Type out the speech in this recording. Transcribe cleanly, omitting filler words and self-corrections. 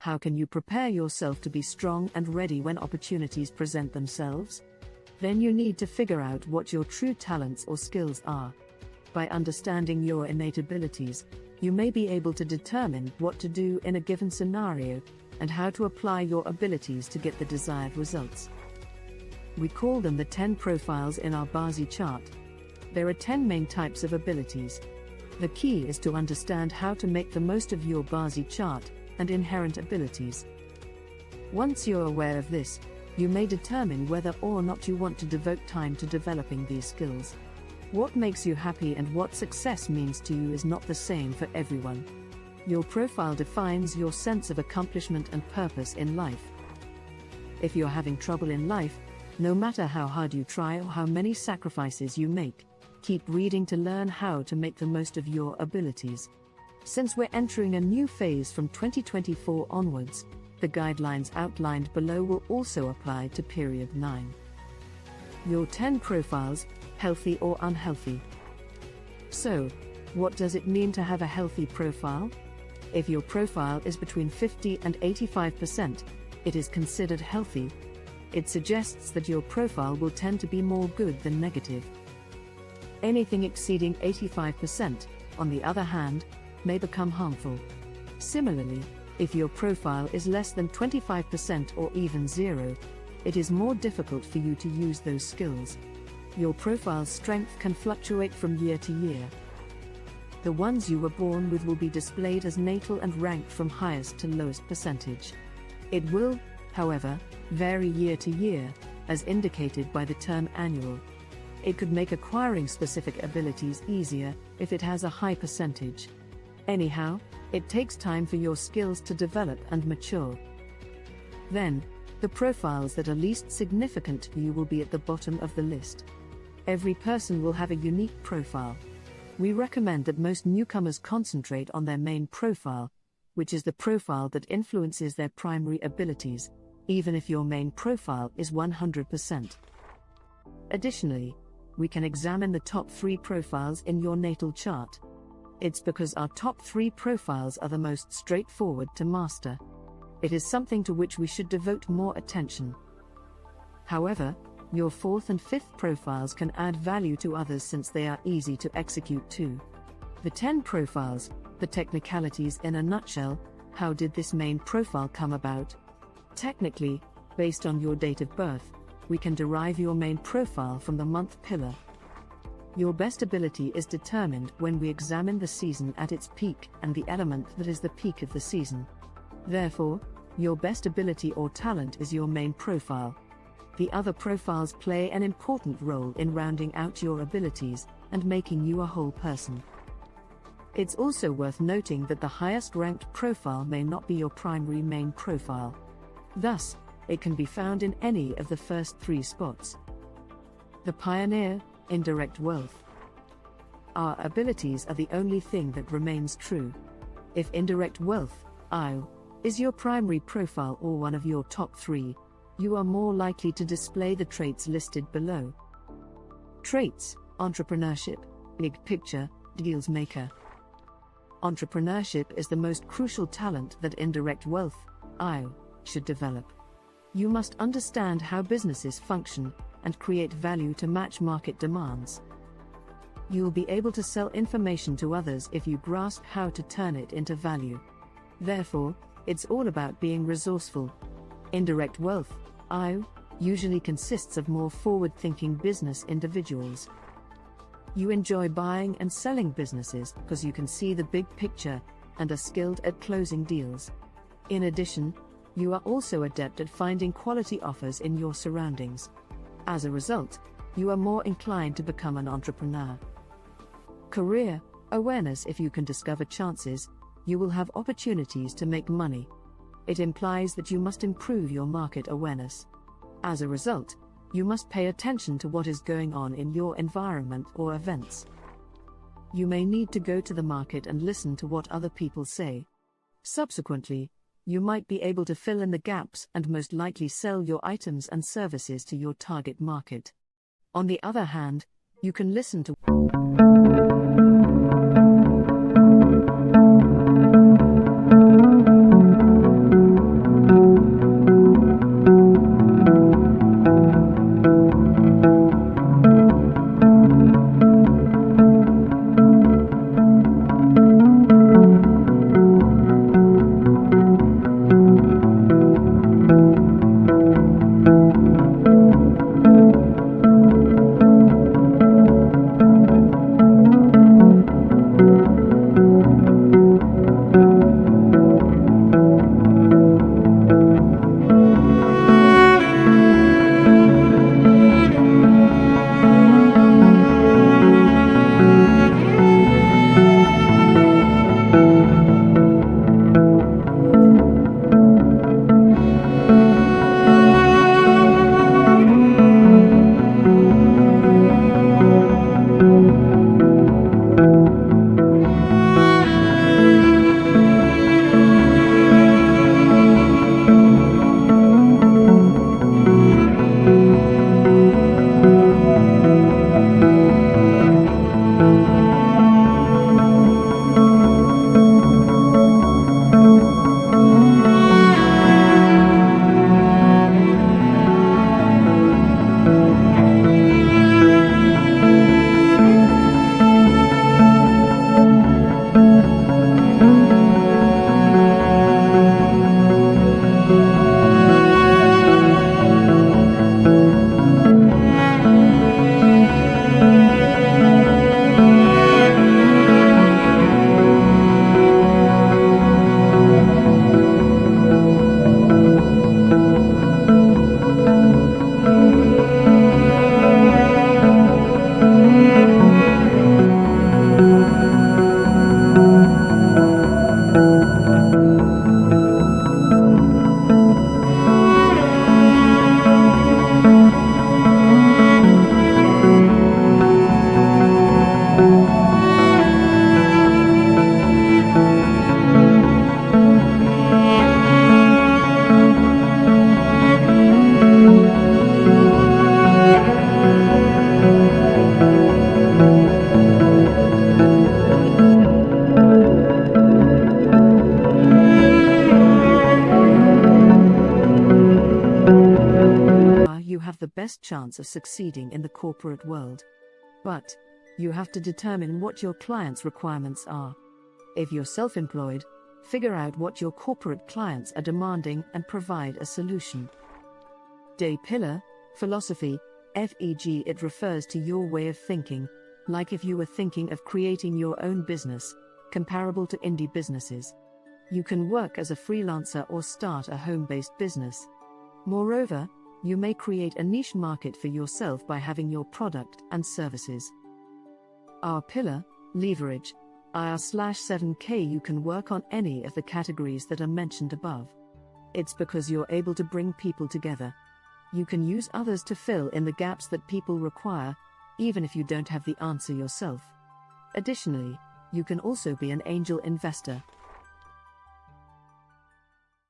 How can you prepare yourself to be strong and ready when opportunities present themselves? Then you need to figure out what your true talents or skills are. By understanding your innate abilities, you may be able to determine what to do in a given scenario and how to apply your abilities to get the desired results. We call them the 10 profiles in our Bazi chart. There are 10 main types of abilities. The key is to understand how to make the most of your Bazi chart and inherent abilities. Once you're aware of this, you may determine whether or not you want to devote time to developing these skills. What makes you happy and what success means to you is not the same for everyone. Your profile defines your sense of accomplishment and purpose in life. If you're having trouble in life, no matter how hard you try or how many sacrifices you make, keep reading to learn how to make the most of your abilities. Since we're entering a new phase from 2024 onwards, the guidelines outlined below will also apply to period 9. Your 10 profiles, healthy or unhealthy. So, what does it mean to have a healthy profile? If your profile is between 50 and 85%, it is considered healthy. It suggests that your profile will tend to be more good than negative. Anything exceeding 85%, on the other hand, may become harmful. Similarly, if your profile is less than 25% or even 0, it is more difficult for you to use those skills. Your profile's strength can fluctuate from year to year. The ones you were born with will be displayed as natal and ranked from highest to lowest percentage. It will, however, vary year to year, as indicated by the term annual. It could make acquiring specific abilities easier if it has a high percentage. Anyhow, it takes time for your skills to develop and mature. Then, the profiles that are least significant to you will be at the bottom of the list. Every person will have a unique profile. We recommend that most newcomers concentrate on their main profile, which is the profile that influences their primary abilities, even if your main profile is 100%. Additionally, we can examine the top 3 profiles in your natal chart. It's because our top 3 profiles are the most straightforward to master. It is something to which we should devote more attention. However, your 4th and 5th profiles can add value to others since they are easy to execute too. The 10 profiles, the technicalities in a nutshell. How did this main profile come about? Technically, based on your date of birth, we can derive your main profile from the month pillar. Your best ability is determined when we examine the season at its peak and the element that is the peak of the season. Therefore, your best ability or talent is your main profile. The other profiles play an important role in rounding out your abilities and making you a whole person. It's also worth noting that the highest ranked profile may not be your primary main profile. Thus, it can be found in any of the first 3 spots. The pioneer, indirect wealth. Our abilities are the only thing that remains true. If indirect wealth, IO, is your primary profile or one of your top 3, you are more likely to display the traits listed below. Traits: entrepreneurship, big picture, deals maker. Entrepreneurship is the most crucial talent that indirect wealth, IO, should develop. You must understand how businesses function and create value to match market demands. You'll be able to sell information to others if you grasp how to turn it into value. Therefore, it's all about being resourceful. Indirect wealth, IO, usually consists of more forward-thinking business individuals. You enjoy buying and selling businesses because you can see the big picture and are skilled at closing deals. In addition, you are also adept at finding quality offers in your surroundings. As a result, you are more inclined to become an entrepreneur. Career awareness: if you can discover chances, you will have opportunities to make money. It implies that you must improve your market awareness. As a result, you must pay attention to what is going on in your environment or events. You may need to go to the market and listen to what other people say. Subsequently, you might be able to fill in the gaps and most likely sell your items and services to your target market. On the other hand, you can listen to best chance of succeeding in the corporate world. But you have to determine what your clients' requirements are. If you're self-employed, figure out what your corporate clients are demanding and provide a solution. Day pillar, philosophy, FEG. It refers to your way of thinking, like if you were thinking of creating your own business, comparable to indie businesses. You can work as a freelancer or start a home-based business. Moreover, you may create a niche market for yourself by having your product and services. R pillar, leverage. IR/7K. You can work on any of the categories that are mentioned above. It's because you're able to bring people together. You can use others to fill in the gaps that people require, even if you don't have the answer yourself. Additionally, you can also be an angel investor,